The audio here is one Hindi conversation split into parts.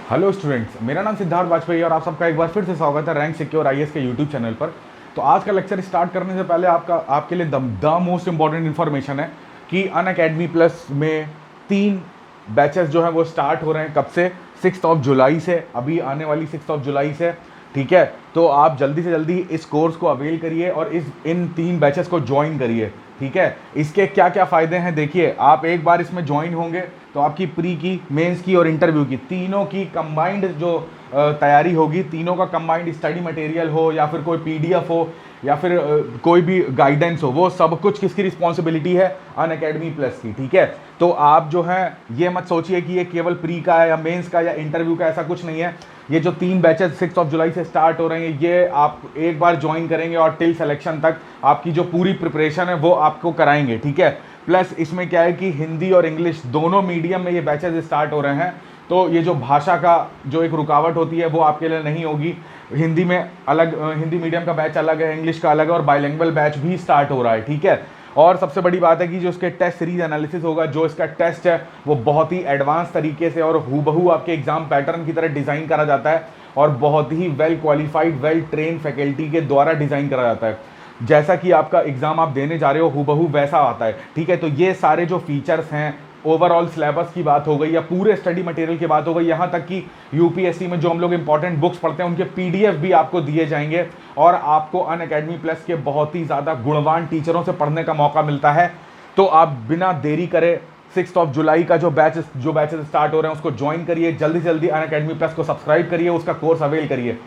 हेलो स्टूडेंट्स, मेरा नाम सिद्धार्थ वाजपेयी और आप सबका एक बार फिर से स्वागत है रैंक सिक्योर आईएएस के यूट्यूब चैनल पर। तो आज का लेक्चर स्टार्ट करने से पहले आपके लिए द मोस्ट इंपॉर्टेंट इन्फॉर्मेशन है कि अनअकैडमी प्लस में 3 बैचेस जो हैं वो स्टार्ट हो रहे हैं। कब से? 6 जुलाई से, अभी आने वाली 6 जुलाई से। ठीक है, तो आप जल्दी से जल्दी इस कोर्स को अवेल करिए और इन 3 बैचेस को ज्वाइन करिए। ठीक है, इसके क्या क्या फ़ायदे हैं देखिए। आप एक बार इसमें ज्वाइन होंगे तो आपकी प्री की, मेंस की और इंटरव्यू की, तीनों की कंबाइंड जो तैयारी होगी, तीनों का कंबाइंड स्टडी मटेरियल हो या फिर कोई पीडीएफ हो या फिर कोई भी गाइडेंस हो, वो सब कुछ किसकी रिस्पॉन्सिबिलिटी है? अनअकैडमी प्लस की। ठीक है, तो आप जो है ये मत सोचिए कि ये केवल प्री का है या मेंस का या इंटरव्यू का, ऐसा कुछ नहीं है। ये जो 3 बैचेस 6 जुलाई से स्टार्ट हो रहे हैं, ये आप एक बार ज्वाइन करेंगे और टिल सिलेक्शन तक आपकी जो पूरी प्रिपरेशन है वो आपको कराएंगे। ठीक है, प्लस इसमें क्या है कि हिंदी और इंग्लिश दोनों मीडियम में ये बैचेस स्टार्ट हो रहे हैं, तो ये जो भाषा का जो एक रुकावट होती है वो आपके लिए नहीं होगी। हिंदी में अलग, हिंदी मीडियम का बैच अलग है, इंग्लिश का अलग है और बाइलिंगुअल बैच भी स्टार्ट हो रहा है। ठीक है, और सबसे बड़ी बात है कि जो इसके टेस्ट सीरीज एनालिसिस होगा, जो इसका टेस्ट है वो बहुत ही एडवांस तरीके से और हूबहू आपके एग्जाम पैटर्न की तरह डिज़ाइन करा जाता है और बहुत ही well qualified, well train faculty के द्वारा डिज़ाइन करा जाता है। जैसा कि आपका एग्जाम आप देने जा रहे हो हूबहू वैसा आता है। ठीक है, तो ये सारे जो फीचर्स हैं, ओवरऑल सिलेबस की बात हो गई या पूरे स्टडी मटेरियल की बात हो गई, यहाँ तक कि यूपीएससी में जो हम लोग इंपॉर्टेंट बुक्स पढ़ते हैं उनके पीडीएफ भी आपको दिए जाएंगे और आपको अनअकैडमी प्लस के बहुत ही ज़्यादा गुणवान टीचरों से पढ़ने का मौका मिलता है। तो आप बिना देरी करे 6 जुलाई का जो बैचेस स्टार्ट हो रहे हैं उसको ज्वाइन करिए, जल्दी से जल्दी अनअकैडमी प्लस को सब्सक्राइब करिए, उसका कोर्स अवेल करिए।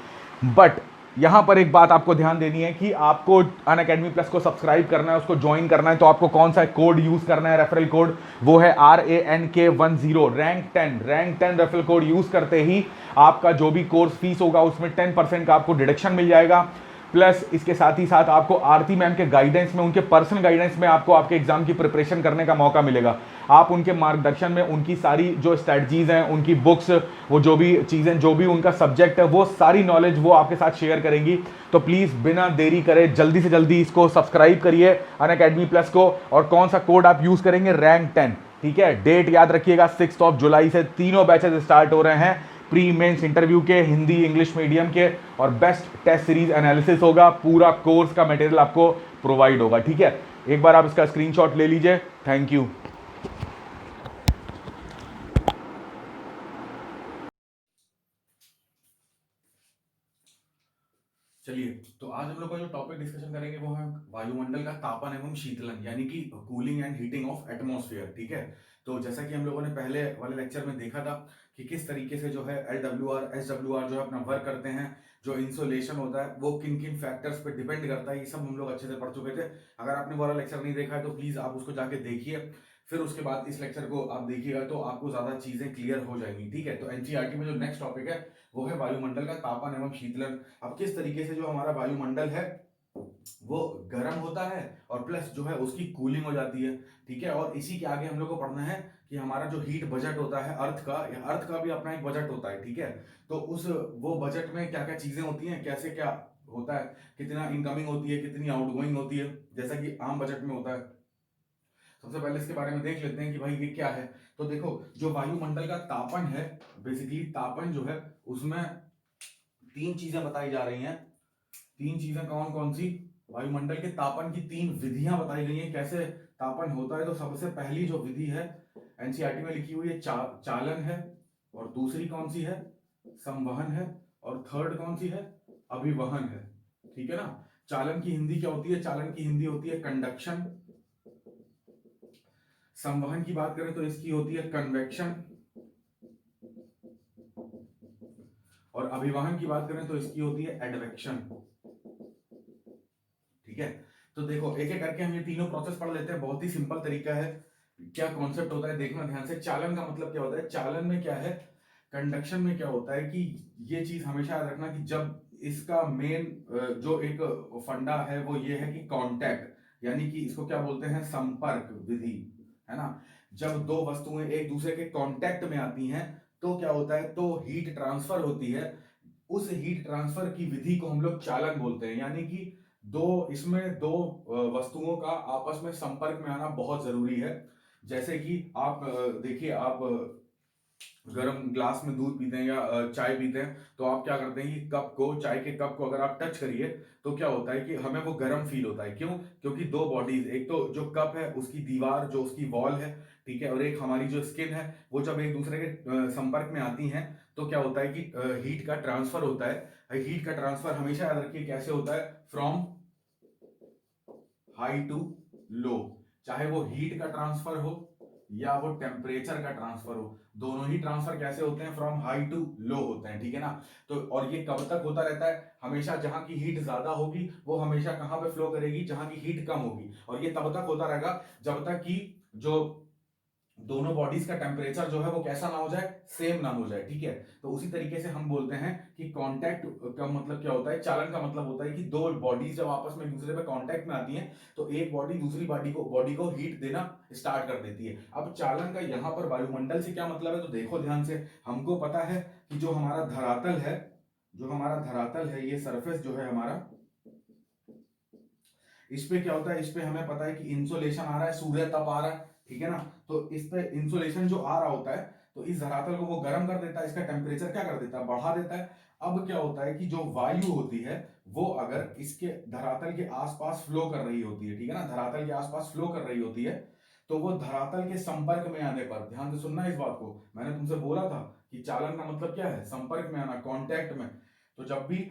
बट यहां पर एक बात आपको ध्यान देनी है कि आपको अनअकैडमी प्लस को सब्सक्राइब करना है, उसको ज्वाइन करना है, तो आपको कौन सा कोड यूज करना है? रेफरल कोड, वो है RANK10, rank 10 referral code use करते ही आपका जो भी कोर्स फीस होगा उसमें 10% का आपको डिडक्शन मिल जाएगा। प्लस इसके साथ ही साथ आपको आरती मैम के गाइडेंस में, उनके पर्सनल गाइडेंस में आपको आपके एग्जाम की प्रिपरेशन करने का मौका मिलेगा। आप उनके मार्गदर्शन में उनकी सारी जो स्ट्रैटेजीज हैं, उनकी बुक्स, वो जो भी चीज़ें, जो भी उनका सब्जेक्ट है, वो सारी नॉलेज वो आपके साथ शेयर करेंगी। तो प्लीज़ बिना देरी करे जल्दी से जल्दी इसको सब्सक्राइब करिए अनअकैडमी प्लस को। और कौन सा कोड आप यूज़ करेंगे? रैंक 10। ठीक है, डेट याद रखिएगा, 6 जुलाई से तीनों बैचेस स्टार्ट हो रहे हैं, प्री मेंस इंटरव्यू के, हिंदी इंग्लिश मीडियम के, और बेस्ट टेस्ट सीरीज एनालिसिस होगा। पूरा कोर्स का मटेरियल आपको प्रोवाइड होगा। ठीक है, एक बार आप इसका स्क्रीनशॉट ले लीजिए। Thank you. चलिए, तो आज हम लोग का जो टॉपिक डिस्कशन करेंगे वो है वायुमंडल का तापन एवं शीतलन, यानी कि cooling and heating of atmosphere. ठीक है, तो जैसा कि हम लोगों ने पहले वाले लेक्चर में देखा था कि किस तरीके से जो है LWR SWR जो है अपना वर्क करते हैं, जो इंसुलेशन होता है वो किन किन फैक्टर्स पे डिपेंड करता है, ये सब हम लोग अच्छे से पढ़ चुके थे। अगर आपने वो वाला लेक्चर नहीं देखा है तो प्लीज आप उसको जाके देखिए, फिर उसके बाद इस लेक्चर को आप देखिएगा तो आपको ज्यादा चीजें क्लियर हो जाएंगी। ठीक है, तो एनसीईआरटी में जो नेक्स्ट टॉपिक है वो है वायुमंडल का तापन एवं शीतलन। अब किस तरीके से जो हमारा वायुमंडल है वो गर्म होता है और प्लस जो है उसकी कूलिंग हो जाती है। ठीक है, और इसी के आगे हम लोग को पढ़ना है कि हमारा जो हीट बजट होता है अर्थ का, या अर्थ का भी अपना एक बजट होता है। ठीक है, तो उस वो बजट में क्या क्या चीजें होती हैं, कैसे क्या होता है, कितना इनकमिंग होती है, कितनी आउटगोइंग होती है, जैसा कि आम बजट में होता है। सबसे पहले इसके बारे में देख लेते हैं कि भाई ये क्या है। तो देखो, जो वायुमंडल का तापन है, बेसिकली तापन जो है उसमें 3 चीजें बताई जा रही हैं। 3 चीजें कौन कौन सी? वायुमंडल के तापन की 3 विधियां बताई गई हैं, कैसे तापन होता है। तो सबसे पहली जो विधि है एनसीईआरटी में लिखी हुई है चालन है, और दूसरी कौन सी है? संवहन है, और थर्ड कौन सी है? अभिवहन है। ठीक है ना। चालन की हिंदी क्या होती है? चालन की हिंदी होती है कंडक्शन। संवहन की बात करें तो इसकी होती है कन्वेक्शन, और अभिवहन की बात करें तो इसकी होती है एडवेक्शन। ठीक है, तो देखो एक एक करके हम ये तीनों प्रोसेस पढ़ लेते हैं। बहुत ही सिंपल तरीका है। क्या कॉन्सेप्ट होता है देखना ध्यान से। चालन का मतलब क्या होता है? चालन में क्या है, कंडक्शन में क्या होता है कि ये चीज हमेशा याद रखना कि जब इसका मेन जो एक फंडा है वो ये है कि कांटेक्ट, यानी कि इसको क्या बोलते हैं? संपर्क विधि, है ना। जब दो वस्तुएं एक दूसरे के कांटेक्ट में आती हैं तो क्या होता है? तो हीट ट्रांसफर होती है। उस हीट ट्रांसफर की विधि को हम लोग चालन बोलते हैं, यानी कि इसमें दो वस्तुओं का आपस में संपर्क में आना बहुत जरूरी है। जैसे कि आप देखिए, आप गर्म ग्लास में दूध पीते हैं या चाय पीते हैं, तो आप क्या करते हैं कि कप को, चाय के कप को अगर आप टच करिए तो क्या होता है कि हमें वो गर्म फील होता है। क्यों? क्योंकि दो बॉडीज, एक तो जो कप है उसकी दीवार, जो उसकी वॉल है, ठीक है, और एक हमारी जो स्किन है, वो जब एक दूसरे के संपर्क में आती हैं तो क्या होता है कि हीट का ट्रांसफर होता है। हीट का ट्रांसफर हमेशा याद रखिए कैसे होता है, फ्रॉम हाई टू लो। चाहे वो हीट का ट्रांसफर हो या वो टेम्परेचर का ट्रांसफर हो, दोनों ही ट्रांसफर कैसे होते हैं, फ्रॉम हाई टू लो होते हैं, ठीक है ना। तो और ये कब तक होता रहता है, हमेशा जहां की हीट ज्यादा होगी वो हमेशा कहां पे फ्लो करेगी, जहां की हीट कम होगी। और ये तब तक होता रहेगा जब तक कि जो दोनों बॉडीज का टेम्परेचर जो है वो कैसा ना हो जाए, सेम ना हो जाए, ठीक है। तो उसी तरीके से हम बोलते हैं कि कांटेक्ट का मतलब क्या होता है, चालन का मतलब होता है कि दो बॉडीज जब आपस में एक दूसरे पे कांटेक्ट में आती हैं तो एक बॉडी दूसरी बॉडी को हीट देना स्टार्ट कर देती है। अब चालन का यहां पर वायुमंडल से क्या मतलब है, तो देखो ध्यान से, हमको पता है कि जो हमारा धरातल है, जो हमारा धरातल है, ये सरफेस जो है हमारा, इस पे क्या होता है, इस पे हमें पता है कि इंसोलेशन आ रहा है, सूर्य तप आ रहा है, ठीक है ना। तो इस पे इंसोलेशन जो आ रहा होता है तो इस धरातल को वो गर्म कर देता है, इसका टेम्परेचर क्या कर देता है, बढ़ा देता है। अब क्या होता है कि जो वायु होती है वो अगर इसके धरातल के आसपास फ्लो कर रही होती है, ठीक है ना, धरातल के आसपास फ्लो कर रही होती है, तो वो धरातल के संपर्क में आने पर, ध्यान से सुनना इस बात को, मैंने तुमसे बोला था कि चालन का मतलब क्या है, संपर्क में आना, कांटेक्ट में। तो जब भी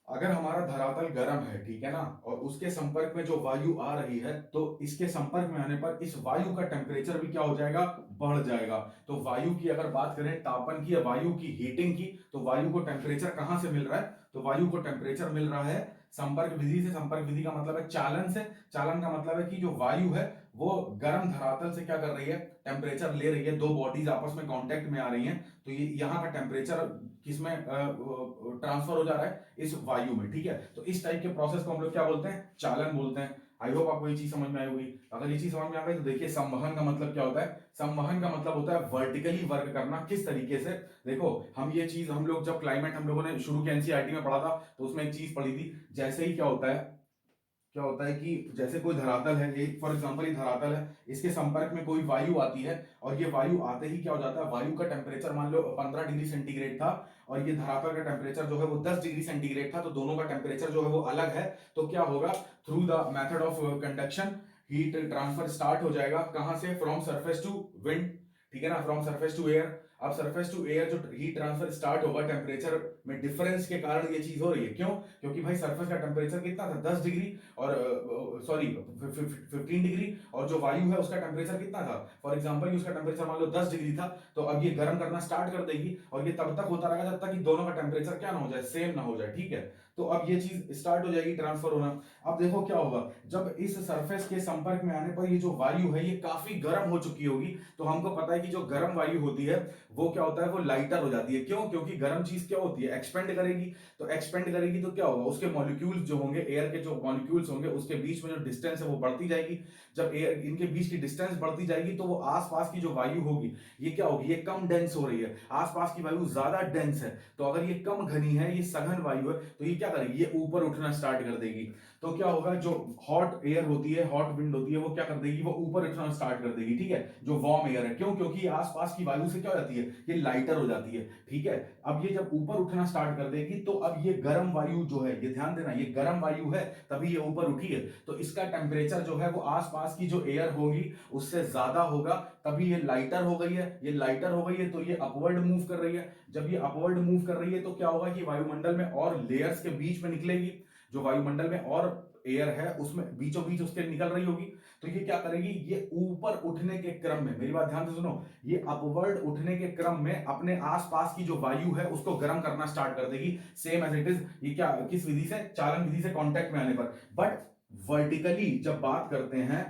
अगर हमारा धरातल गर्म है, ठीक है ना, और उसके संपर्क में जो वायु आ रही है, तो इसके संपर्क में आने पर इस वायु का टेम्परेचर भी क्या हो जाएगा, बढ़ जाएगा। तो वायु की अगर बात करें, तापन की या वायु की हीटिंग की, तो वायु को टेम्परेचर कहां से मिल रहा है, तो वायु को टेम्परेचर मिल रहा है संपर्क विधि से। संपर्क विधि का मतलब है चालन से। चालन का मतलब है कि जो वायु है वो गर्म धरातल से क्या कर रही है, टेम्परेचर ले रही है, दो बॉडीज आपस में कांटेक्ट में आ रही हैं, तो ये यहाँ का टेम्परेचर किसमें ट्रांसफर हो जा रहा है, इस वायु में, ठीक है। तो इस टाइप के प्रोसेस को हम लोग क्या बोलते हैं, चालन बोलते हैं। आई होप आपको ये चीज समझ में आई होगी। अगर ये चीज समझ में आ गई तो देखिए, संवहन का मतलब क्या होता है, संवहन का मतलब होता है वर्टिकली वर्क करना। किस तरीके से, देखो, हम ये चीज हम लोग जब क्लाइमेट हम लोगों ने शुरू के एनसीईआरटी में पढ़ा था तो उसमें एक चीज पढ़ी थी, जैसे ही क्या होता है कि जैसे कोई धरातल है, एक फॉर एग्जांपल ये धरातल है, इसके संपर्क में कोई वायु आती है, और ये वायु आते ही क्या हो जाता है, वायु का टेम्परेचर मान लो 15 डिग्री सेंटीग्रेड था और ये धरातल का टेम्परेचर जो है वो 10 डिग्री सेंटीग्रेड था, तो दोनों का टेम्परेचर जो है वो अलग है। तो क्या होगा, through the method of conduction heat transfer start हो जाएगा, कहां से, फ्रॉम सरफेस टू विंड, ठीक है ना, फ्रॉम सरफेस टू एयर। अब सरफेस टू एयर जो हीट ट्रांसफर स्टार्ट होगा, टेम्परेचर में डिफरेंस के कारण ये चीज हो रही है। क्यों? क्योंकि भाई सरफेस का टेम्परेचर कितना था, 10 डिग्री, और सॉरी 15 डिग्री, और जो वायु है उसका टेम्परेचर कितना था, फॉर एग्जांपल उसका टेम्परेचर मान लो 10 डिग्री था, तो अब ये गर्म करना स्टार्ट कर देगी, और ये तब तक होता रहेगा जब तक कि दोनों का टेम्परेचर क्या ना हो जाए, सेम ना हो जाए, ठीक है। तो अब ये चीज स्टार्ट हो जाएगी, ट्रांसफर होना। अब देखो क्या होगा, जब इस सरफेस के संपर्क में आने पर ये जो वायु है ये काफी गर्म हो चुकी होगी, तो हमको पता है कि जो गर्म वायु होती है वो क्या होता है, वो लाइटर हो जाती है। क्यों? क्योंकि गर्म चीज क्या होती है, एक्सपेंड करेगी, तो एक्सपेंड करेगी तो क्या होगा, उसके मॉलिक्यूल्स जो होंगे, एयर के जो मॉलिक्यूल्स होंगे उसके बीच में जो डिस्टेंस है वो बढ़ती जाएगी। जब एयर इनके बीच की डिस्टेंस बढ़ती जाएगी तो वो आसपास की जो वायु होगी ये क्या होगी, ये कम डेंस हो रही है, आसपास की वायु ज्यादा डेंस है। तो अगर ये कम घनी है, ये सघन वायु है, तो ये क्या करेगी, ये ऊपर उठना स्टार्ट कर देगी। तो क्या होगा, जो हॉट एयर होती है, हॉट विंड होती है, वो क्या कर देगी, वो ऊपर उठना स्टार्ट कर देगी, ठीक है, जो वार्म एयर है। क्यों? क्योंकि आसपास की वायु से क्या हो जाती है, ये लाइटर हो जाती है, ठीक है। अब ये जब ऊपर उठना स्टार्ट कर देगी तो अब ये गर्म वायु जो है, ये ध्यान देना, ये गर्म वायु है तभी ये ऊपर उठी है, तो इसका टेम्परेचर जो है वो आसपास की जो एयर होगी उससे ज्यादा होगा, तभी ये लाइटर हो गई है। ये लाइटर हो गई है तो ये अपवर्ड मूव कर रही है। जब ये अपवर्ड मूव कर रही है तो क्या होगा कि वायुमंडल में और लेयर्स के बीच में निकलेगी, जो वायुमंडल में और एयर है उसमें बीचों बीच उसके निकल रही होगी, तो ये क्या करेगी, ये ऊपर उठने के क्रम में, मेरी बात ध्यान से सुनो, ये अपवर्ड उठने के क्रम में अपने आसपास की जो वायु है उसको गर्म करना स्टार्ट कर देगी, सेम एज इट इज। ये क्या, किस विधि से, चालन विधि से कांटेक्ट में आने पर। बट वर्टिकली जब बात करते हैं,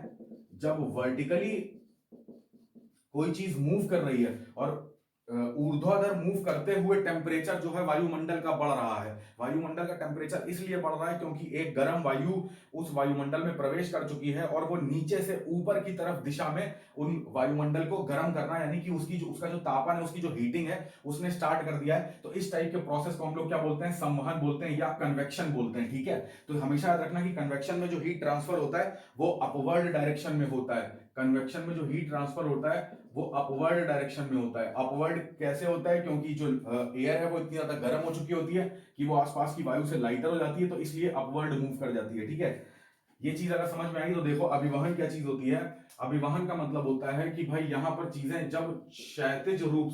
जब वर्टिकली कोई चीज मूव कर रही है और ऊर्ध्वाधर मूव करते हुए टेम्परेचर जो है वायुमंडल का बढ़ रहा है। वायुमंडल का टेम्परेचर इसलिए बढ़ रहा है क्योंकि एक गर्म वायु उस वायुमंडल में प्रवेश कर चुकी है और वो नीचे से ऊपर की तरफ दिशा में उन वायुमंडल को गर्म करना, यानी कि उसका जो तापमान है, उसकी जो हीटिंग है उसने स्टार्ट कर दिया है। तो इस टाइप के प्रोसेस को हम लोग क्या बोलते हैं, संवहन बोलते हैं या कन्वेक्शन बोलते हैं, ठीक है। तो हमेशा याद रखना कि कन्वेक्शन में जो हीट ट्रांसफर होता है वो अपवर्ड डायरेक्शन में होता है। कन्वेक्शन में जो हीट ट्रांसफर होता है वो अपवर्ड डायरेक्शन में होता है। अपवर्ड कैसे होता है? क्योंकि जो एयर है वो इतनी ज्यादा गर्म हो चुकी होती है कि वो आसपास की वायु से लाइटर हो जाती है, तो इसलिए अपवर्ड मूव कर जाती है। ठीक है, ये चीज अगर समझ में आई तो देखो अभिवहन क्या चीज होती है। अभिवहन का मतलब होता है कि भाई यहां पर चीजें जब क्षैतिज रूप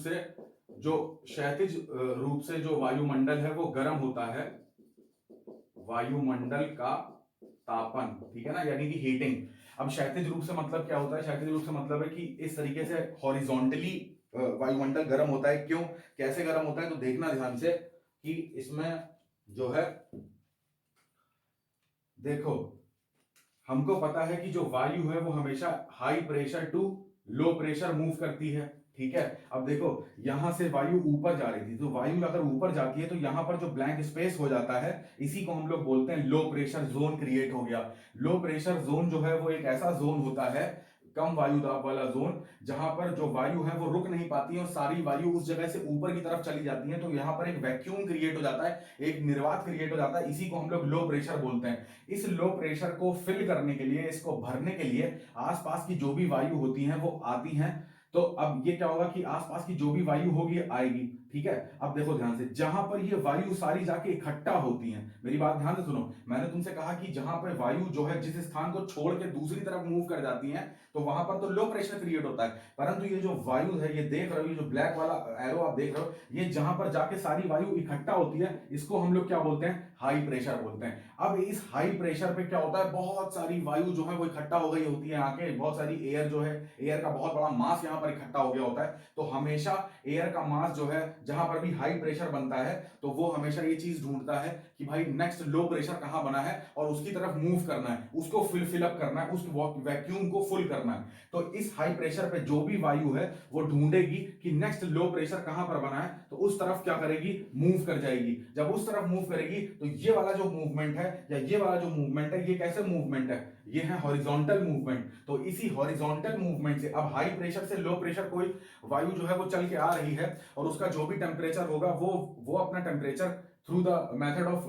से जो वायुमंडल है वो गर्म होता है, वायुमंडल का तापन, ठीक है ना, यानी कि हीटिंग। अब क्षैतिज रूप से मतलब क्या होता है? क्षैतिज रूप से मतलब है कि इस तरीके से हॉरिजॉन्टली वायुमंडल गर्म होता है। क्यों, कैसे गर्म होता है? तो देखना ध्यान से कि इसमें जो है, देखो हमको पता है कि जो वायु है वो हमेशा high pressure to low pressure move करती है। ठीक है, अब देखो यहां से वायु ऊपर जा रही थी, तो वायु अगर ऊपर जाती है तो यहां पर जो ब्लैंक स्पेस हो जाता है, इसी को हम लोग बोलते हैं लो प्रेशर जोन क्रिएट हो गया। लो प्रेशर जोन जो है वो एक ऐसा जोन होता है, कम वायु दाब वाला जोन, जहां पर जो वायु है वो रुक नहीं पाती है और सारी वायु उस जगह से ऊपर की तरफ चली जाती है। तो यहां पर एक वैक्यूम क्रिएट हो जाता है, एक निर्वात क्रिएट हो जाता है, इसी को हम लोग लो प्रेशर बोलते हैं। इस लो प्रेशर को फिल करने के लिए, इसको भरने के लिए आसपास की जो भी वायु होती हैं वो आती हैं। तो अब ये क्या होगा कि आसपास की जो भी वायु होगी आएगी। ठीक है, अब देखो ध्यान से, जहां पर ये वायु सारी जाके इकट्ठा होती हैं, मेरी बात ध्यान से सुनो, मैंने तुमसे कहा कि जहां पर वायु जो है जिस स्थान को छोड़ के दूसरी तरफ मूव कर जाती है तो वहां पर तो लो प्रेशर क्रिएट होता है, परंतु ये जो वायु है, ये देख रहे हो, ये जो ब्लैक वाला एरो आप देख रहे हो, ये जहां पर जाके सारी वायु इकट्ठा होती है, इसको हम लोग क्या बोलते हैं? हाई प्रेशर बोलते हैं। अब इस हाई प्रेशर पे क्या होता है, बहुत सारी वायु जो है वो इकट्ठा हो गई होती है आके, बहुत सारी एयर जो है, एयर का बहुत बड़ा मास यहां पर इकट्ठा हो गया होता है। तो हमेशा एयर का मास जो है जहां पर भी हाई प्रेशर बनता है तो वो हमेशा ये चीज ढूंढता है कि भाई नेक्स्ट लो प्रेशर कहां बना है और उसकी तरफ मूव करना है, उसको फिलअप करना है, उस वैक्यूम को फुल करना है। तो इस हाई प्रेशर पे जो भी वायु है वो ढूंढेगी कि नेक्स्ट लो प्रेशर कहां पर बना है, तो उस तरफ क्या करेगी? मूव कर जाएगी। जब उस तरफ मूव करेगी तो ये वाला जो मूवमेंट है या ये वाला जो मूवमेंट है, ये कैसे मूवमेंट है? ये है हॉरिजॉन्टल मूवमेंट। तो इसी हॉरिजॉन्टल मूवमेंट से अब हाई प्रेशर से लो प्रेशर कोई वायु जो है वो चल के आ रही है और उसका जो भी टेम्परेचर होगा वो अपना temperature through the method of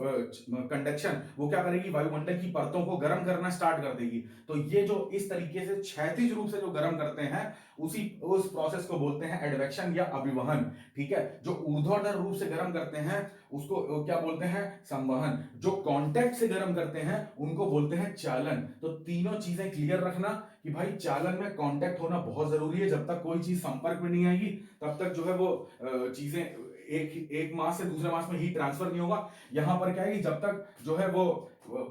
conduction वो क्या करेगी? वायुमंडल की परतों को गर्म करना स्टार्ट कर देगी। तो ये जो इस तरीके से क्षैतिज रूप से जो गर्म करते हैं उस प्रोसेस को बोलते हैं एडवेक्शन या अभिवहन। ठीक है, जो ऊर्ध्वाधर रूप से गर्म करते हैं उसको क्या बोलते हैं? संवहन। जो कांटेक्ट से गर्म करते हैं उनको बोलते हैं चालन। तो तीनों चीजें क्लियर रखना कि भाई चालन में कांटेक्ट होना बहुत जरूरी है। जब तक कोई चीज संपर्क में नहीं आएगी तब तक जो है वो चीजें एक मास से दूसरे मास में हीट ट्रांसफर नहीं होगा। यहां पर क्या है कि जब तक जो है वो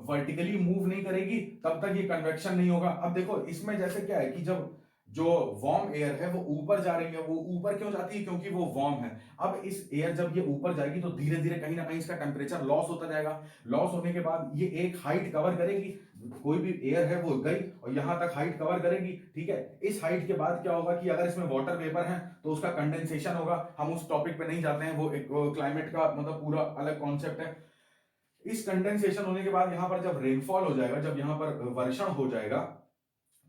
वर्टिकली मूव नहीं करेगी तब तक ये कन्वेक्शन नहीं होगा। अब देखो इसमें जैसे क्या है कि जब जो वार्म एयर है वो ऊपर जा रही है, वो ऊपर क्यों जाती है? क्योंकि वो वार्म है। अब इस एयर जब ये ऊपर जाएगी तो धीरे धीरे कहीं ना कहीं इसका टेम्परेचर लॉस होता जाएगा। लॉस होने के बाद ये एक हाइट कवर करेगी, कोई भी एयर है वो गई और यहां तक हाइट कवर करेगी। ठीक है, इस हाइट के बाद क्या होगा कि अगर इसमें वाटर वेपर है तो उसका कंडेंसेशन होगा। हम उस टॉपिक पे नहीं जाते हैं, वो एक क्लाइमेट का मतलब पूरा अलग कॉन्सेप्ट है। इस कंडेंसेशन होने के बाद यहां पर जब रेनफॉल हो जाएगा, जब यहां पर वर्षण हो जाएगा,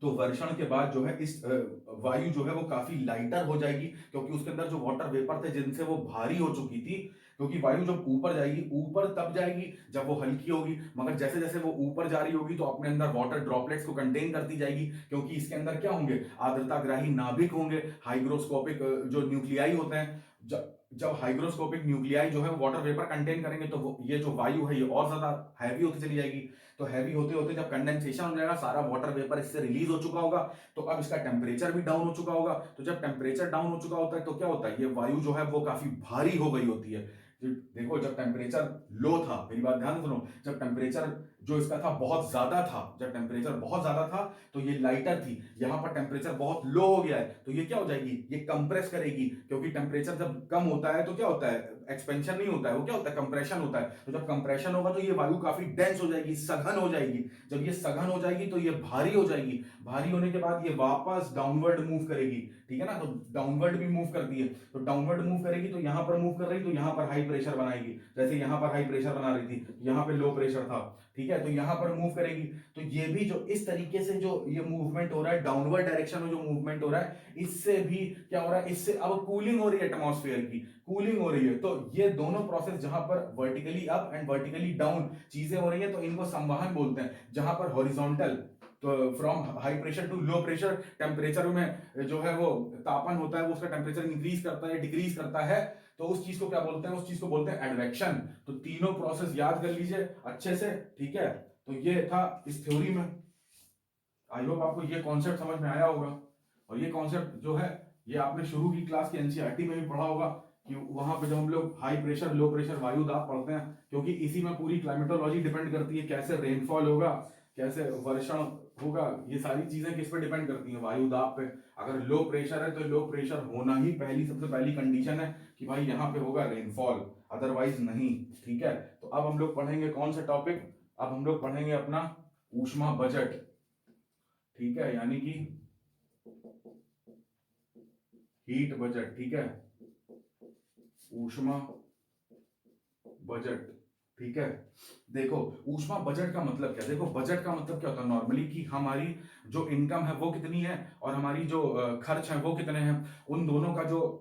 तो वर्षण के बाद जो है इस वायु जो है वो काफी लाइटर हो जाएगी, क्योंकि उसके अंदर जो वाटर वेपर थे जिनसे वो भारी हो चुकी थी। क्योंकि वायु जब ऊपर जाएगी, ऊपर तब जाएगी जब वो हल्की होगी, मगर जैसे जैसे वो ऊपर जा रही होगी तो अपने अंदर वाटर ड्रॉपलेट्स को कंटेन करती जाएगी। क्योंकि इसके अंदर क्या होंगे? आर्द्रताग्राही नाभिक होंगे, हाइग्रोस्कोपिक जो न्यूक्लियाई होते हैं। जब हाइग्रोस्कोपिक न्यूक्लियाई जो है वाटर वेपर कंटेन करेंगे तो ये जो वायु है ये और ज्यादा हैवी होती चली जाएगी। तो हैवी होते होते जब कंडेंसेशन हो जाएगा, सारा वाटर वेपर इससे रिलीज हो चुका होगा, तो अब इसका टेम्परेचर भी डाउन हो चुका होगा। तो जब टेम्परेचर डाउन हो चुका होता है तो क्या होता है? ये वायु जो है वो काफी भारी हो गई होती है। देखो जब टेम्परेचर लो था, मेरी बात ध्यान सुनो, जब टेम्परेचर जो इसका था बहुत ज्यादा था, जब टेम्परेचर बहुत ज्यादा था तो ये लाइटर थी। यहां पर टेम्परेचर बहुत लो हो गया है तो ये क्या हो जाएगी? ये कंप्रेस करेगी। क्योंकि टेम्परेचर जब कम होता है तो क्या होता है? एक्सपेंशन नहीं होता है, वो क्या होता है? कंप्रेशन होता है। तो जब कंप्रेशन होगा तो ये वायु काफी डेंस हो जाएगी, सघन हो जाएगी। जब ये सघन हो जाएगी तो ये भारी हो जाएगी। भारी होने के बाद ये वापस डाउनवर्ड मूव करेगी। ठीक है ना, तो डाउनवर्ड भी मूव करती है। तो डाउनवर्ड मूव करेगी तो यहां पर मूव कर रही, तो यहां पर हाई प्रेशर बनाएगी। जैसे यहां पर हाई प्रेशर बना रही थी, यहां पे लो प्रेशर था। ठीक है, तो यहां पर मूव करेगी। तो ये भी जो इस तरीके से जो ये मूवमेंट हो रहा है, डाउनवर्ड डायरेक्शन में जो मूवमेंट हो रहा है, इससे भी क्या हो रहा है? इससे अब कूलिंग हो रही है, एटमॉस्फेयर की कूलिंग हो रही है। तो ये दोनों प्रोसेस जहां पर vertically up and vertically down चीजें हो रही है तो इनको संवहन बोलते हैं। जहां पर हॉरिजॉन्टल तो from high pressure to low pressure, temperature में जो है वो तापमान होता है वो उसका टेम्परेचर इंक्रीज करता है, डिक्रीज करता है, तो उस चीज को क्या बोलते हैं, उस चीज को बोलते हैं एडवेक्शन। तो तीनों प्रोसेस याद कर लीजिए अच्छे से, ठीक है। तो ये था इस थ्योरी में। आई होप आपको ये कॉन्सेप्ट समझ में आया होगा। और ये कॉन्सेप्ट जो है ये आपने शुरू की क्लास की एनसीईआरटी में भी पढ़ा होगा कि वहां पे जब हम लोग हाई प्रेशर लो प्रेशर वायु दाब पढ़ते हैं, क्योंकि इसी में पूरी क्लाइमेटोलॉजी डिपेंड करती है, कैसे रेनफॉल होगा, कैसे वर्षण होगा, ये सारी चीजें किस पे डिपेंड करती हैं, वायु दाब पे। अगर लो प्रेशर है तो लो प्रेशर होना ही सबसे पहली कंडीशन है कि भाई यहाँ पे होगा रेनफॉल, अदरवाइज नहीं, ठीक है। तो अब हम लोग पढ़ेंगे कौन सा टॉपिक, अब हम लोग पढ़ेंगे अपना ऊष्मा बजट, ठीक है, यानी कि हीट बजट, ठीक है, ऊष्मा बजट, ठीक है। देखो ऊष्मा बजट का मतलब क्या, देखो बजट का मतलब क्या होता है नॉर्मली कि हमारी जो इनकम है वो कितनी है और हमारी जो खर्च है वो कितने हैं, उन दोनों का जो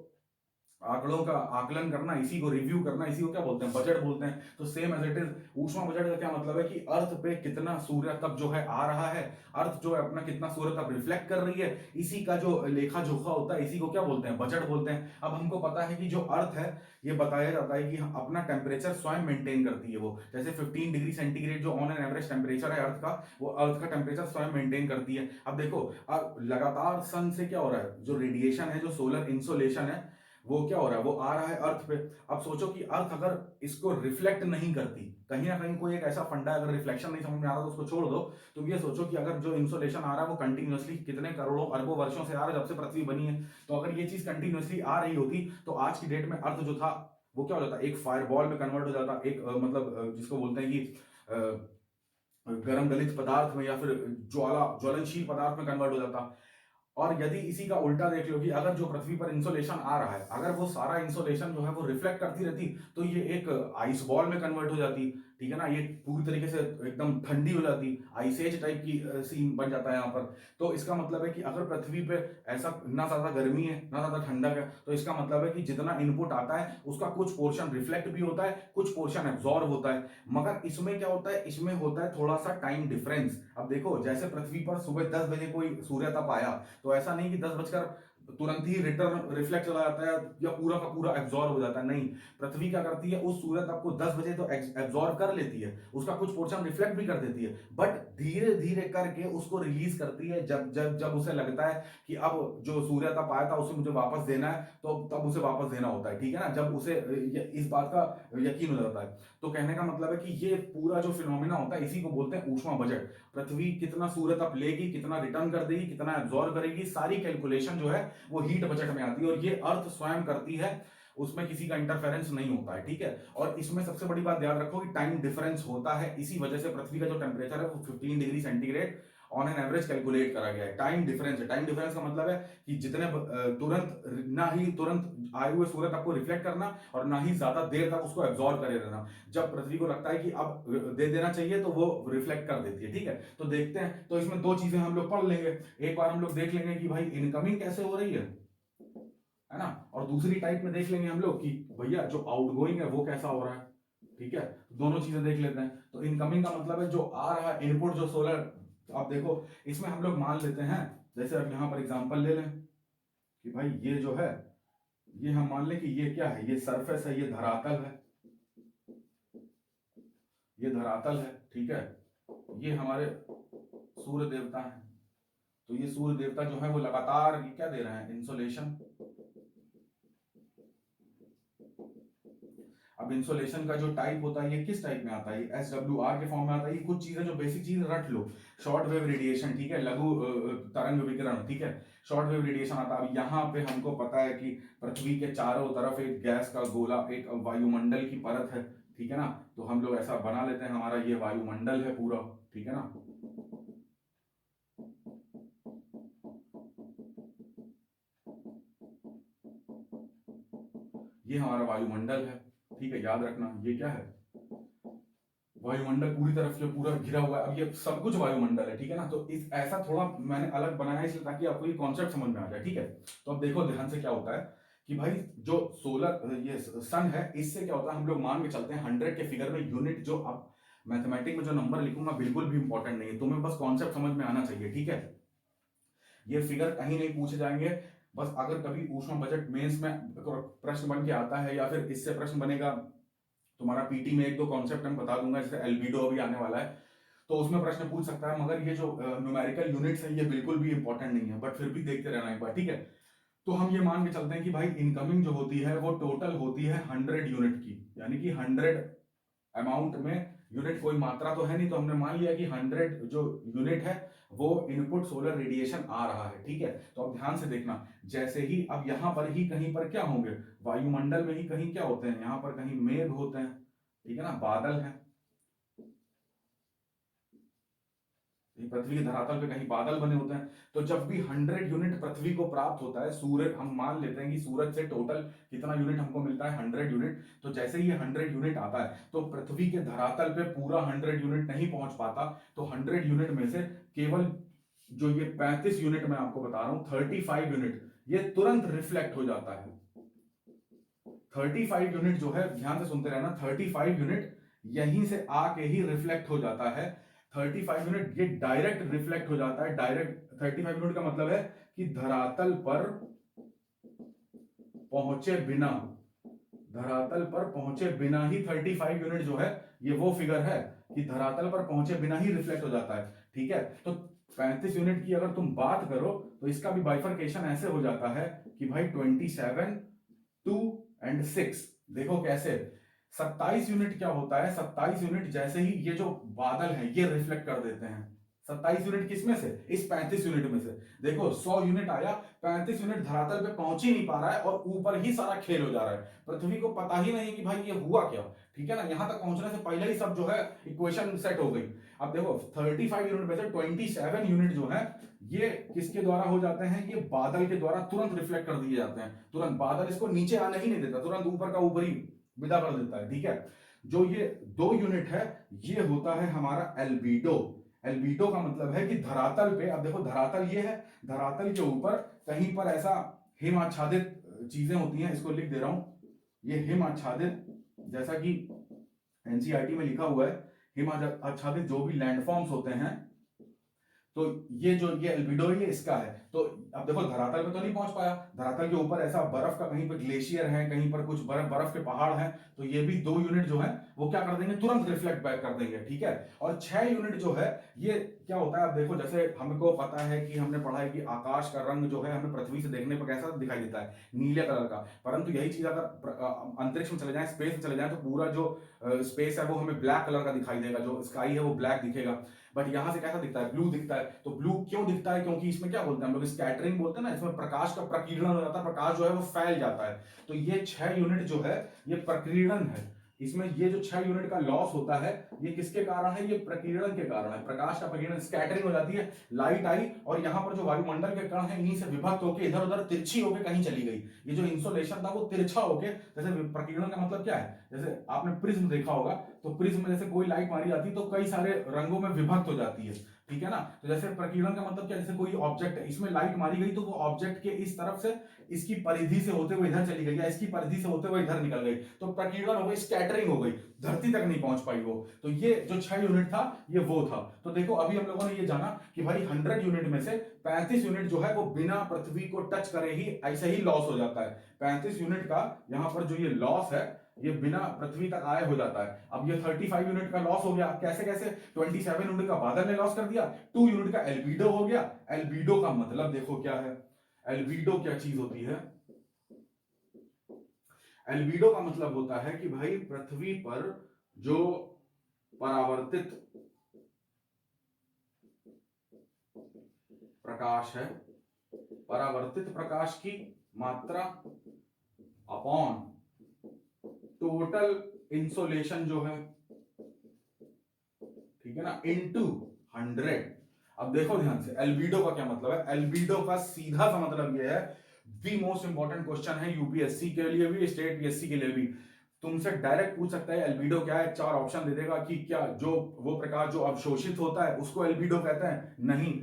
आंकड़ों का आकलन करना, इसी को रिव्यू करना, इसी को क्या बोलते हैं, बजट बोलते हैं। तो सेम एज इट इज ऊष्मा बजट का क्या मतलब है कि अर्थ पे कितना सूर्य तप जो है आ रहा है, अर्थ जो है अपना कितना सूर्य तप रिफ्लेक्ट कर रही है, इसी का जो लेखा जोखा होता है, इसी को क्या बोलते हैं, बजट बोलते हैं। अब हमको पता है कि जो अर्थ है ये बताया जाता है कि अपना टेम्परेचर स्वयं मेंटेन करती है, वो जैसे 15 डिग्री सेंटीग्रेड जो ऑन एन एवरेज टेम्परेचर है अर्थ का, वो अर्थ का टेम्परेचर स्वयं मेंटेन करती है। अब देखो अब लगातार सन से क्या हो रहा है, जो रेडिएशन है, जो सोलर इंसोलेशन है, वो क्या हो रहा है, वो आ रहा है अर्थ पे। अब सोचो कि अर्थ अगर इसको रिफ्लेक्ट नहीं करती, कहीं ना कहीं कोई एक ऐसा फंडा है, अगर रिफ्लेक्शन नहीं समझ में आ रहा तो उसको छोड़ दो, तो ये सोचो कि अगर जो इंसोलेशन आ रहा है वो कंटिन्यूअसली कितने करोड़ों अरबों वर्षों से आ रहा है, जब से पृथ्वी बनी है, तो अगर ये चीज कंटिन्यूअसली आ रही होती तो आज की डेट में अर्थ जो था वो क्या हो जाता, एक फायरबॉल में कन्वर्ट हो जाता, एक मतलब जिसको बोलते हैं कि गर्म गलित पदार्थ में या फिर ज्वलनशील पदार्थ में कन्वर्ट हो जाता। और यदि इसी का उल्टा देख लो कि अगर जो पृथ्वी पर इंसोलेशन आ रहा है, अगर वो सारा इंसोलेशन जो है वो रिफ्लेक्ट करती रहती, तो ये एक आइस बॉल में कन्वर्ट हो जाती, ठीक है ना, ये पूरी तरीके से एकदम ठंडी हो जाती, आइस एज टाइप की सीन बन जाता है यहाँ पर। तो इसका मतलब है कि अगर पृथ्वी पे ऐसा ना ज्यादा गर्मी है ना ज्यादा ठंडक है, तो इसका मतलब है कि जितना इनपुट आता है उसका कुछ पोर्शन रिफ्लेक्ट भी होता है, कुछ पोर्शन एब्जॉर्ब होता है। मगर इसमें क्या होता है, इसमें होता है थोड़ा सा टाइम डिफरेंस। अब देखो जैसे पृथ्वी पर सुबह 10 बजे कोई सूर्य तप आया, तो ऐसा नहीं कि 10 बजकर तुरंत ही रिटर्न रिफ्लेक्ट चला जाता है या पूरा का पूरा एब्जॉर्ब हो जाता है, नहीं। पृथ्वी क्या करती है, उस सूर्य तप को 10 बजे तो एब्जॉर्ब कर लेती है, उसका कुछ पोर्शन रिफ्लेक्ट भी कर देती है, बट धीरे धीरे करके उसको रिलीज करती है जब जब जब उसे लगता है कि अब जो सूर्य तप आया था उसे मुझे वापस देना है, तो तब उसे वापस देना होता है, ठीक है ना, जब उसे इस बात का यकीन हो जाता है। तो कहने का मतलब है कि ये पूरा जो फिनोमिना होता है इसी को बोलते हैं ऊष्मा बजट। पृथ्वी कितना सूर्य तप लेगी, कितना रिटर्न कर देगी, कितना एब्जॉर्ब करेगी, सारी कैलकुलेशन जो है वो हीट बजट में आती है, और ये अर्थ स्वयं करती है, उसमें किसी का इंटरफेरेंस नहीं होता है, ठीक है। और इसमें सबसे बड़ी बात याद रखो कि टाइम डिफरेंस होता है, इसी वजह से पृथ्वी का जो टेम्परेचर है वो 15 degree centigrade on an average calculate करा गया है। टाइम डिफरेंस है, टाइम डिफरेंस का मतलब है कि जितने तुरंत ना ही तुरंत आए हुए सूरज आपको रिफ्लेक्ट करना और ना ही ज्यादा देर तक उसको एब्जॉर्ब करे रहना, जब पृथ्वी को लगता है कि अब दे देना चाहिए तो वो रिफ्लेक्ट कर देती है, ठीक है। तो देखते हैं, तो इसमें दो चीजें हम लोग पढ़ लेंगे, एक बार हम लोग देख लेंगे कि भाई इनकमिंग कैसे हो रही है ना, और दूसरी टाइप में देख लेंगे हम लोग कि भैया जो आउटगोइंग है वो कैसा हो रहा है, ठीक है। दोनों चीजें देख लेते हैं। तो इनकमिंग का मतलब है जो आ रहा है इनपुट, जो सोलर, तो आप देखो इसमें हम लोग मान लेते हैं, जैसे अब यहां पर एग्जांपल ले लें कि भाई ये जो है, ये हम मान लें कि ये क्या है, ये सरफेस है, ये धरातल है, ये धरातल है, ठीक है। ये हमारे सूर्य देवता हैं, तो ये सूर्य देवता जो है वो लगातार ये क्या दे रहे हैं, इंसोलेशन। अब इंसोलेशन का जो टाइप होता है ये किस टाइप में आता है, SWR के फॉर्म में आता है। ये कुछ चीजें जो बेसिक चीज रट लो, शॉर्ट वेव रेडिएशन, ठीक है, लघु तरंग विकिरण, ठीक है, शॉर्ट वेव रेडिएशन आता है। अब यहाँ पे हमको पता है कि पृथ्वी के चारों तरफ एक गैस का गोला, एक वायुमंडल की परत है, ठीक है ना। तो हम लोग ऐसा बना लेते हैं, हमारा ये वायुमंडल है पूरा, ठीक है ना। ये हमारा वायुमंडल है, ठीक है, याद रखना ये क्या है, वायुमंडल पूरी तरफ से पूरा घिरा हुआ है। अब ये सब कुछ वायुमंडल है, ठीक है ना। तो इस ऐसा थोड़ा मैंने अलग बनाया इसलिए ताकि आपको ये कॉन्सेप्ट समझ में आ जाए, ठीक है। तो अब देखो ध्यान से क्या होता है कि भाई जो सोलर ये सन है, इससे क्या होता है, हम लोग मान के चलते हैं 100 के फिगर में यूनिट, जो अब मैथमेटिक में जो नंबर लिखूंगा बिल्कुल भी इंपॉर्टेंट नहीं है, तुम्हें बस कॉन्सेप्ट समझ में आना चाहिए, ठीक है। ये फिगर कहीं नहीं पूछे जाएंगे, बस अगर कभी ऊष्मा बजट मेंस में प्रश्न बन के आता है या फिर इससे प्रश्न बनेगा तुम्हारा पीटी में, एक दो कॉन्सेप्ट हम बता दूंगा, जैसे एल्बिडो अभी आने वाला है तो उसमें प्रश्न पूछ सकता है, मगर ये जो न्यूमेरिकल यूनिट्स है ये बिल्कुल भी इंपॉर्टेंट नहीं है, बट फिर भी देखते रहना एक बार, ठीक है। तो हम ये मान के चलते हैं कि भाई इनकमिंग जो होती है वो टोटल होती है 100 यूनिट की, यानी कि 100 अमाउंट में, यूनिट कोई मात्रा तो है नहीं, तो हमने मान लिया कि 100 जो यूनिट है वो इनपुट सोलर रेडिएशन आ रहा है, ठीक है। तो अब ध्यान से देखना, जैसे ही अब यहां पर ही कहीं पर क्या होंगे, वायुमंडल में ही कहीं क्या होते हैं, यहां पर कहीं मेघ होते हैं, ठीक है ना, बादल है, पृथ्वी के धरातल पे कहीं बादल बने होते हैं। तो जब भी 100 यूनिट पृथ्वी को प्राप्त होता है, सूरज, हम मान लेते हैं कि सूरज से टोटल कितना यूनिट हमको मिलता है, 100 यूनिट, तो जैसे ही ये 100 यूनिट आता है तो पृथ्वी के धरातल पे पूरा 100 यूनिट नहीं पहुंच पाता, तो 100 यूनिट में से केवल जो ये 35 यूनिट मैं आपको बता रहा हूं, 35 यूनिट ये तुरंत रिफ्लेक्ट हो जाता है। 35 यूनिट जो है, ध्यान से सुनते रहना, 35 यूनिट यहीं से आके ही रिफ्लेक्ट हो जाता है। 35 यूनिट ये डायरेक्ट रिफ्लेक्ट हो जाता है, डायरेक्ट। 35 यूनिट का मतलब है कि धरातल पर पहुंचे बिना, धरातल पर पहुंचे बिना ही 35 यूनिट जो है, ये वो फिगर है कि धरातल पर पहुंचे बिना ही रिफ्लेक्ट हो जाता है, ठीक है। तो 35 यूनिट की अगर तुम बात करो तो इसका भी बाइफरकेशन ऐसे हो जाता है कि भाई 27, 2 एंड 6, देखो कैसे। 27 यूनिट क्या होता है, 27 यूनिट जैसे ही ये जो बादल है ये रिफ्लेक्ट कर देते हैं। 27 यूनिट किसमें से, इस 35 यूनिट में से। देखो 100 यूनिट आया, 35 यूनिट धरातल पे पहुंच ही नहीं पा रहा है और ऊपर ही सारा खेल हो जा रहा है, पृथ्वी को पता ही नहीं है कि भाई ये हुआ क्या, ठीक है ना। यहां तक पहुंचने से पहले ही सब जो है इक्वेशन सेट हो गई। अब देखो 35 यूनिट में से 27 यूनिट जो है ये किसके द्वारा हो जाते हैं, ये बादल के द्वारा तुरंत रिफ्लेक्ट कर दिए जाते हैं, तुरंत। बादल इसको नीचे आने ही नहीं देता, तुरंत ऊपर का ऊपर ही विदा कर देता है, ठीक है। जो ये 2 यूनिट है ये होता है हमारा एल्बिडो। एल्बिडो का मतलब है कि धरातल पे, अब देखो धरातल ये है, धरातल के ऊपर कहीं पर ऐसा हिम आच्छादित चीजें होती हैं, इसको लिख दे रहा हूं, ये हिम आच्छादित, जैसा कि एनसीईआरटी में लिखा हुआ है, हिम आच्छादित जो भी लैंडफॉर्म्स होते हैं, तो ये जो ये एल्बिडो ये इसका है। तो अब देखो धरातल पे तो नहीं पहुंच पाया, धरातल के ऊपर ऐसा बर्फ का कहीं पर ग्लेशियर है, कहीं पर कुछ बर्फ के पहाड़ हैं, तो ये भी 2 यूनिट जो है वो क्या कर देंगे, तुरंत रिफ्लेक्ट बैक कर देंगे, ठीक है। और 6 यूनिट जो है ये क्या होता है, अब देखो जैसे हमको पता है कि हमने पढ़ा है कि आकाश का रंग जो है हमें पृथ्वी से देखने पर कैसा दिखाई देता है, नीले कलर का, परंतु यही चीज अगर अंतरिक्ष में चले जाए, स्पेस में चले जाए, तो पूरा जो स्पेस है वो हमें ब्लैक कलर का दिखाई देगा, जो स्काई है वो ब्लैक दिखेगा, बट यहां से कैसा दिखता है, ब्लू दिखता है। तो ब्लू क्यों दिखता है, क्योंकि इसमें क्या बोलते हैं हम लोग, स्कैटरिंग बोलते हैं ना, इसमें प्रकाश का प्रकीर्णन हो जाता है, प्रकाश जो है वो फैल जाता है। तो ये 6 यूनिट जो है ये प्रकीर्णन है, इसमें ये जो 6 यूनिट का लॉस होता है ये किसके कारण है, ये प्रकीर्णन के कारण है, प्रकाश का प्रकीर्णन, स्कैटरिंग हो जाती है, लाइट आई और यहां पर जो वायुमंडल के कण है इन्हीं से विभक्त होकर इधर उधर तिरछी होकर कहीं चली गई, ये जो इंसोलेशन था वो तिरछा होकर, जैसे प्रकीर्णन का मतलब क्या है, जैसे आपने प्रिज्म देखा होगा, तो प्रिज्म में जैसे कोई लाइट मारी जाती है तो कई सारे रंगों में विभक्त हो जाती है, ठीक है ना। तो जैसे प्रकीर्णन का मतलब क्या, जैसे कोई ऑब्जेक्ट है, इसमें लाइट मारी गई तो वो ऑब्जेक्ट के इस तरफ से इसकी परिधि से होते हुए इधर चली गई, या इसकी परिधि से होते हुए इधर निकल गई, तो प्रकीर्णन हो गई, स्कैटरिंग हो गई, धरती तक नहीं पहुंच पाई वो। तो ये जो 6 यूनिट था ये वो था। तो देखो अभी हम लोगों ने ये जाना कि भाई 100 यूनिट में से 35 यूनिट जो है वो बिना पृथ्वी को टच करे ही ऐसे ही लॉस हो जाता है। 35 यूनिट का यहां पर जो ये लॉस है ये बिना पृथ्वी तक आए हो जाता है। अब ये 35 यूनिट का लॉस हो गया, कैसे कैसे, 27 यूनिट का बादल ने लॉस कर दिया, 2 यूनिट का एल्बिडो हो गया। एल्बिडो का मतलब देखो क्या है, एल्बिडो क्या चीज होती है, एल्बिडो का मतलब होता है कि भाई पृथ्वी पर जो परावर्तित प्रकाश है, परावर्तित प्रकाश की मात्रा अपॉन टोटल इंसोलेशन जो है, ठीक है ना, इनटू 100। अब देखो ध्यान से, एल्बिडो का क्या मतलब है, एल्बिडो का सीधा सा मतलब यह है, दी मोस्ट इंपॉर्टेंट क्वेश्चन है यूपीएससी के लिए भी, स्टेट पीएससी के लिए भी, तुमसे डायरेक्ट पूछ सकता है एल्बिडो क्या है, 4 ऑप्शन दे देगा कि क्या जो वो प्रकाश जो अवशोषित होता है उसको एल्बिडो कहते हैं, नहीं,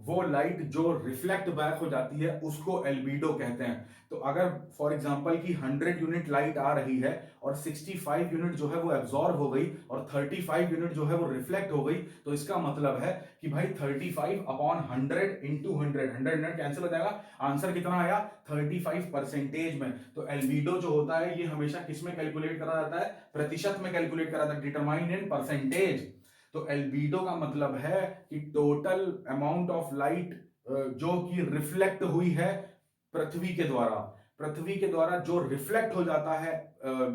वो लाइट जो रिफ्लेक्ट बैक हो जाती है उसको एल्बिडो कहते हैं। तो अगर फॉर एग्जांपल की 100 यूनिट लाइट आ रही है और 65 यूनिट जो है वो एब्जॉर्ब हो गई और 35 यूनिट जो है वो रिफ्लेक्ट हो गई, तो इसका मतलब है कि भाई 35 अपॉन 100 इंटू 100, 100 कैंसिल हो जाएगा, आंसर कितना आया 35% में। तो एल्बिडो जो होता है ये हमेशा किस में कैलकुलेट करा जाता है, प्रतिशत में कैलकुलेट करा जाता है, डिटरमाइन इन परसेंटेज। तो एल्बिडो का मतलब है कि टोटल अमाउंट ऑफ लाइट जो कि रिफ्लेक्ट हुई है पृथ्वी के द्वारा, पृथ्वी के द्वारा जो रिफ्लेक्ट हो जाता है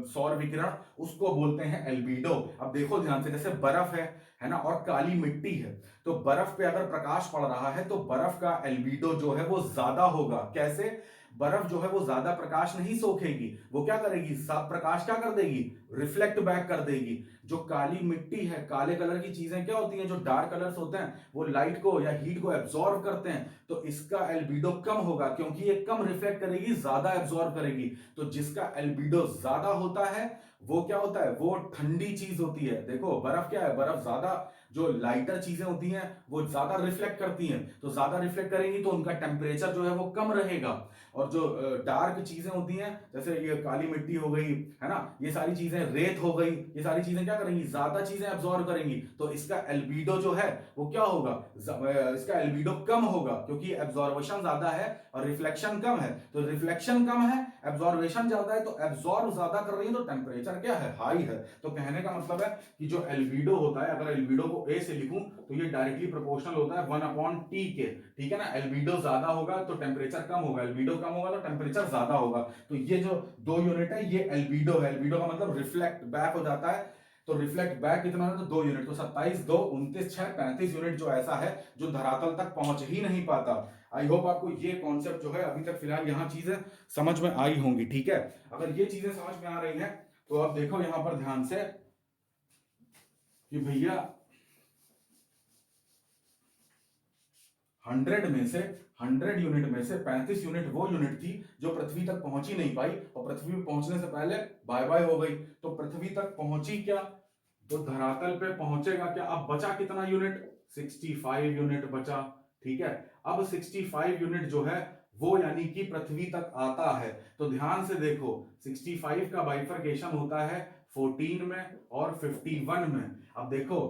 सौर विकिरण, उसको बोलते हैं एल्बिडो। अब देखो ध्यान से, जैसे बर्फ है ना, और काली मिट्टी है, तो बर्फ पे अगर प्रकाश पड़ रहा है तो बर्फ का एल्बिडो जो है वो ज्यादा होगा। कैसे? बर्फ जो है वो ज्यादा प्रकाश नहीं सोखेगी, वो क्या करेगी, प्रकाश क्या कर देगी, रिफ्लेक्ट बैक कर देगी। जो काली मिट्टी है, काले कलर की चीजें क्या होती हैं, जो डार्क कलर्स होते हैं वो लाइट को या हीट को एब्जॉर्ब करते हैं, तो इसका एल्बिडो कम होगा क्योंकि ये कम रिफ्लेक्ट करेगी, ज्यादा एब्जॉर्ब करेगी। तो जिसका एल्बिडो ज्यादा होता है वो क्या होता है, वो ठंडी चीज होती है। देखो बर्फ क्या है, बर्फ ज्यादा, जो लाइटर चीजें होती हैं वो ज्यादा रिफ्लेक्ट करती हैं, तो ज्यादा रिफ्लेक्ट करेंगी तो उनका टेम्परेचर जो है वो कम रहेगा। और जो डार्क चीजें होती हैं, जैसे ये काली मिट्टी हो गई है ना, ये सारी चीजें, रेत हो गई, ये सारी चीजें क्या करेंगी, ज्यादा चीजें एब्जॉर्ब करेंगी, तो इसका एल्बिडो जो है वो क्या होगा, इसका एल्बिडो कम होगा क्योंकि एब्जॉर्बेशन ज्यादा है और रिफ्लेक्शन कम है। तो रिफ्लेक्शन कम है, एब्जॉर्बेशन ज्यादा है, तो एब्जॉर्ब ज्यादा कर रही है, तो टेम्परेचर क्या है, हाई है। तो कहने का मतलब है कि जो एल्बिडो होता है, अगर एल्बिडो को ए से लिखूं तो ये डायरेक्टली प्रोपोर्शनल होता है 1/T के, ठीक है ना। एल्बिडो ज्यादा होगा तो टेम्परेचर कम होगा, एल्बिडो कम होगा तो टेम्परेचर ज्यादा होगा। तो ये जो 2 यूनिट है ये एल्बिडो है। एल्बिडो का मतलब रिफ्लेक्ट बैक हो जाता है, तो रिफ्लेक्ट बैक कितना है, तो 2 यूनिट, तो 27 2 29 6 35 यूनिट जो ऐसा है जो धरातल तक पहुंच ही नहीं पाता। आई होप आपको ये कॉन्सेप्ट जो है अभी तक फिलहाल यहां चीजें समझ में आई होंगी, ठीक है। अगर ये चीजें समझ में आ रही हैं तो अब देखो यहां पर ध्यान से कि भैया 100 यूनिट में से 35 यूनिट वो यूनिट थी जो पृथ्वी तक पहुंच ही नहीं पाई और पृथ्वी पे पहुंचने से पहले बाय बाय हो गई। तो पृथ्वी तक पहुंची क्या, तो धरातल पे पहुंचेगा क्या। अब बचा कितना यूनिट, 65 यूनिट बचा, ठीक है। अब 65 यूनिट जो है वो यानी कि पृथ्वी तक आता है। तो ध्यान से देखो 65 का बाइफरकेशन होता है 14 में और 51 में। अब देखो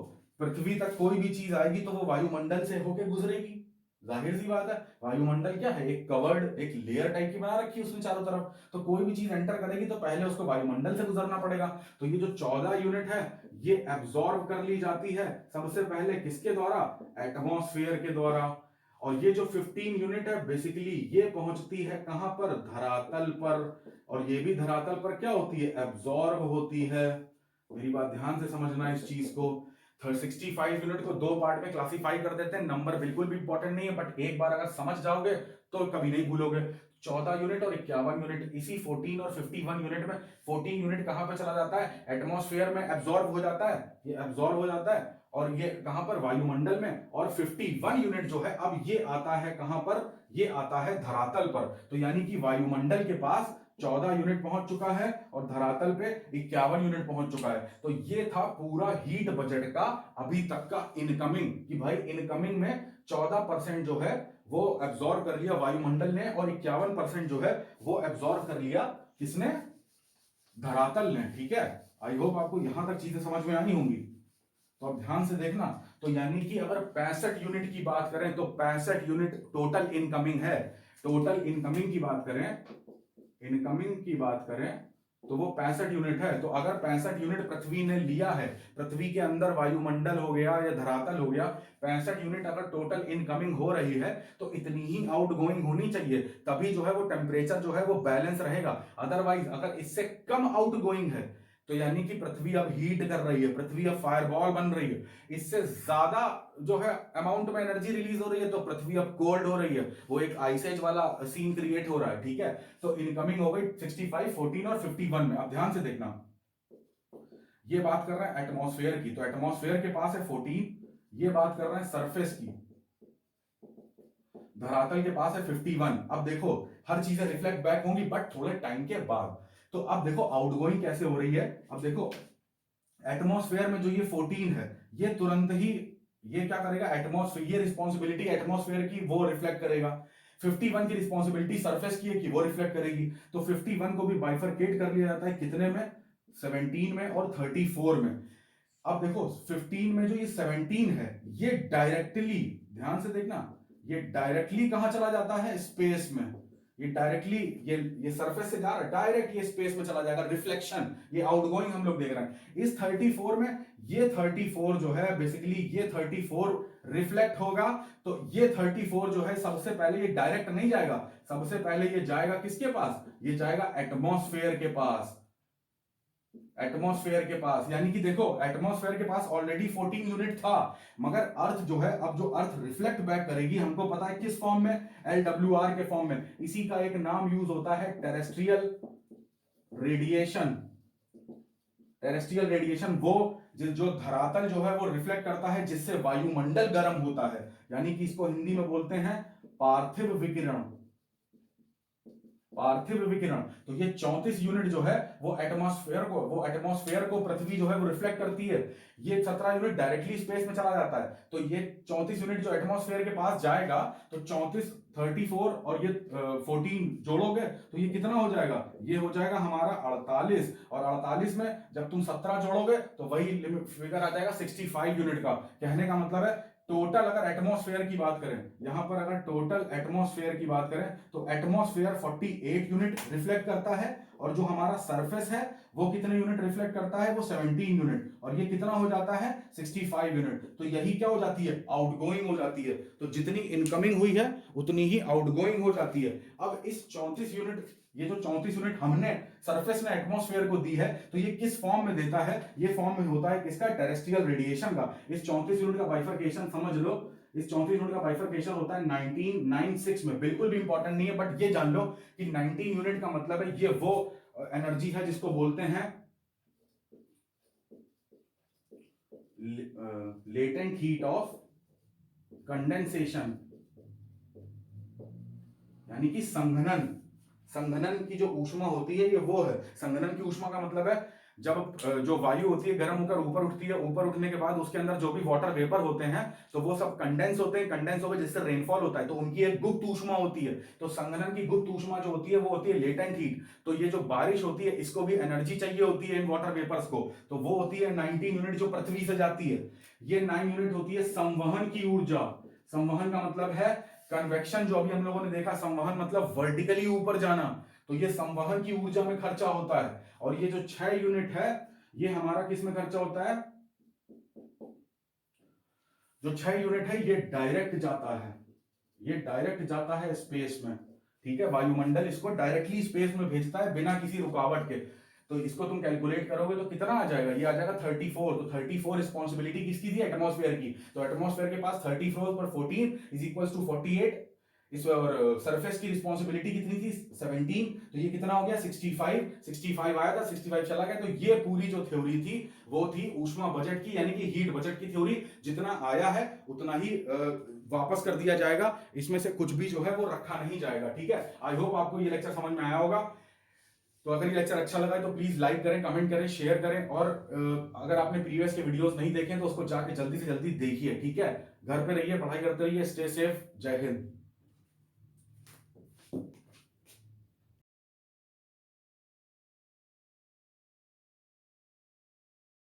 पृथ्वी तक कोई भी चीज आएगी तो वो वायुमंडल से होके गुजरेगी, जाहिर सी बात है। वायुमंडल क्या है, एक कवर्ड, एक लेयर टाइप की बना रखी है उसने चारों तरफ, तो कोई भी चीज एंटर करेगी तो पहले उसको वायुमंडल से गुजरना पड़ेगा। तो ये जो 14 यूनिट है ये एब्जॉर्ब कर ली जाती है सबसे पहले किसके द्वारा, एटमॉस्फेयर के द्वारा। और ये जो 15 यूनिट है बेसिकली ये पहुंचती है कहां पर, धरातल पर। और ये भी धरातल पर क्या होती है, एब्जॉर्ब होती है। मेरी बात ध्यान से समझना इस चीज को। 65 यूनिट को 2 पार्ट में क्लासिफाई कर देते हैं, नंबर बिल्कुल भी इंपॉर्टेंट नहीं है, बट एक बार अगर समझ जाओगे तो कभी नहीं भूलोगे। 14 यूनिट और 51 यूनिट, इसी 14 और 51 यूनिट में 14 यूनिट कहां पर चला जाता है, एटमॉस्फेयर में एब्जॉर्ब हो जाता है, ये एब्जॉर्ब हो जाता है, और ये कहां पर, वायुमंडल में। और 51 यूनिट जो है अब ये आता है कहां पर, ये आता है धरातल पर। तो यानी कि वायुमंडल के पास 14 यूनिट पहुंच चुका है और धरातल पे 51 यूनिट पहुंच चुका है। तो ये था पूरा हीट बजट का अभी तक का इनकमिंग, कि भाई इनकमिंग में 14% जो है वो एब्जॉर्ब कर लिया वायुमंडल ने और 51% जो है वो एब्जॉर्ब कर लिया किसने, धरातल ने, ठीक है। आई होप आपको यहां तक चीजें समझ में आई होंगी। तो अब ध्यान से देखना, तो यानी कि अगर 65 यूनिट की बात करें तो 65 यूनिट टोटल इनकमिंग है। टोटल इनकमिंग की बात करें, इनकमिंग की बात करें तो वो 65 यूनिट है। तो अगर 65 यूनिट पृथ्वी ने लिया है, पृथ्वी के अंदर वायुमंडल हो गया या धरातल हो गया, 65 यूनिट अगर टोटल इनकमिंग हो रही है तो इतनी ही आउटगोइंग होनी चाहिए, तभी जो है वो टेम्परेचर जो है वो बैलेंस रहेगा। अदरवाइज अगर इससे कम आउटगोइंग है तो यानी कि पृथ्वी अब हीट कर रही है, पृथ्वी अब फायरबॉल बन रही है, इससे ज्यादा जो है अमाउंट में एनर्जी रिलीज हो रही है तो पृथ्वी अब कोल्ड हो रही है, वो एक आइस एज वाला सीन क्रिएट हो रहा है, ठीक है। तो इनकमिंग हो गई 65, 14 और 51 में। अब ध्यान से देखना, ये बात कर रहे हैं एटमॉस्फेयर की, तो एटमॉस्फेयर के पास है 14, ये बात कर रहे हैं सरफेस की, धरातल के पास है 51। अब देखो हर चीजें रिफ्लेक्ट बैक होंगी बट थोड़े टाइम के बाद। तो अब देखो आउटगोइंग कैसे हो रही है। अब देखो एटमॉस्फेयर में जो ये 14 है ये तुरंत ही ये क्या करेगा, एटमॉस्फेयर, ये रिस्पॉन्सिबिलिटी एटमॉस्फेयर की वो रिफ्लेक्ट करेगा। 51 की रिस्पॉन्सिबिलिटी सरफेस की है कि वो रिफ्लेक्ट करेगी। तो 51 को भी बाइफरकेट कर लिया जाता है, कितने में, 17 में और 34 में। अब देखो 15 में जो ये 17 है, ये डायरेक्टली, ध्यान से देखना, ये डायरेक्टली कहां चला जाता है, स्पेस में। ये डायरेक्टली, ये सरफेस से जा रहा है, डायरेक्ट ये स्पेस में चला जाएगा, रिफ्लेक्शन, ये आउटगोइंग हम लोग देख रहे हैं। इस 34 में ये 34 जो है बेसिकली, ये 34 रिफ्लेक्ट होगा। तो ये 34 जो है सबसे पहले ये डायरेक्ट नहीं जाएगा, सबसे पहले ये जाएगा किसके पास, ये जाएगा एटमॉस्फेयर के पास, एटमॉस्फेयर के पास। यानी कि देखो एटमॉस्फेयर के पास ऑलरेडी 14 यूनिट था, मगर अर्थ जो है, अब जो अर्थ रिफ्लेक्ट बैक करेगी, हमको पता है किस फॉर्म में, LWR के फॉर्म में। इसी का एक नाम यूज होता है टेरेस्ट्रियल रेडिएशन। टेरेस्ट्रियल रेडिएशन वो जो धरातल जो है वो रिफ्लेक्ट करता है, जिससे वायुमंडल गर्म होता है, यानी कि इसको हिंदी में बोलते हैं पार्थिव विकिरण, पार्थिव विकिरण। तो ये 34 यूनिट जो है वो एटमॉस्फेयर को पृथ्वी जो है वो रिफ्लेक्ट करती है। ये 17 यूनिट डायरेक्टली स्पेस में चला जाता है। तो ये 34 यूनिट जो एटमॉस्फेयर के पास जाएगा, तो 34, 34 और ये 14 जोड़ोगे तो ये कितना हो जाएगा, ये हो जाएगा हमारा 48। और 48 में जब तुम 17 जोड़ोगे तो वही लिमिट फिगर आ जाएगा 65 यूनिट का। कहने का मतलब है टोटल अगर एटमॉस्फेयर की बात करें, यहां पर अगर टोटल एटमॉस्फेयर की बात करें, तो एटमॉस्फेयर 48 यूनिट रिफ्लेक्ट करता है, और जो हमारा सरफेस है वो कितने यूनिट रिफ्लेक्ट करता है, वो 17 यूनिट, और ये कितना हो जाता है 65 यूनिट। तो यही क्या हो जाती है, आउटगोइंग हो जाती है। तो जितनी इनकमिंग हुई है उतनी ही आउटगोइंग हो जाती है। अब इस 34 यूनिट, ये जो 34 यूनिट हमने सरफेस में एटमॉस्फेयर को दी है, तो ये किस फॉर्म में देता है, ये फॉर्म में होता है किसका, टेरेस्ट्रियल रेडिएशन का। इस 34 यूनिट का बाइफरकेशन समझ लो, इस 34 यूनिट का बाइफरकेशन होता है 1996 में। बिल्कुल भी इंपॉर्टेंट नहीं है, बट ये जान लो कि 19 यूनिट का मतलब है ये वो एनर्जी है जिसको बोलते हैं लेटेंट हीट ऑफ कंडेंसेशन, यानी कि संघनन। संघनन की जो ऊष्मा होती है ये वो है। संघनन की ऊष्मा का मतलब है जब जो वायु होती है गर्म होकर ऊपर उठती है, ऊपर उठने के बाद उसके अंदर जो भी वाटर वेपर होते हैं तो वो सब कंडेंस होते हैं, कंडेंस होकर जिससे रेनफॉल होता है, तो उनकी एक गुप्त ऊष्मा होती है। तो संघनन की गुप्त ऊष्मा जो होती है वो होती है लेटेंट हीट। तो ये जो बारिश होती है इसको भी एनर्जी चाहिए होती है इन वाटर वेपर्स को, तो वो होती है 19 यूनिट जो पृथ्वी से जाती है। ये 9 यूनिट होती है संवहन की ऊर्जा। संवहन का मतलब है कन्वेक्शन, जो अभी हम लोगों ने देखा, संवहन मतलब वर्टिकली ऊपर जाना, तो ये संवहन की ऊर्जा में खर्चा होता है। और ये जो 6 यूनिट है ये हमारा किस में खर्चा होता है, जो 6 यूनिट है ये डायरेक्ट जाता है, ये डायरेक्ट जाता है स्पेस में, ठीक है। वायुमंडल इसको डायरेक्टली स्पेस में भेजता है बिना किसी रुकावट के। तो इसको तुम कैलकुलेट करोगे तो कितना आ जाएगा, ये आ जाएगा 34। तो 34 रिस्पॉन्सिबिलिटी किसकी थी, एटमॉस्फेयर की। तो एटमॉस्फेयर के पास 34 पर 14 इज इक्वल टू 48। इस और सरफेस की रिस्पॉन्सिबिलिटी कितनी थी, 17। तो ये कितना हो गया 65 आया था, 65 चला गया। तो ये पूरी जो थ्योरी थी वो थी ऊष्मा बजट की, यानी कि हीट बजट की थ्योरी। जितना आया है उतना ही वापस कर दिया जाएगा, इसमें से कुछ भी जो है वो रखा नहीं जाएगा, ठीक है। आई होप आपको ये लेक्चर समझ में आया होगा। तो अगर ये लेक्चर अच्छा लगा है तो प्लीज लाइक करें, कमेंट करें, शेयर करें, और अगर आपने प्रीवियस के वीडियोस नहीं देखे तो उसको जाके जल्दी से जल्दी देखिए, ठीक है। घर पे रहिए, पढ़ाई करते रहिए, स्टे सेफ, जय हिंद।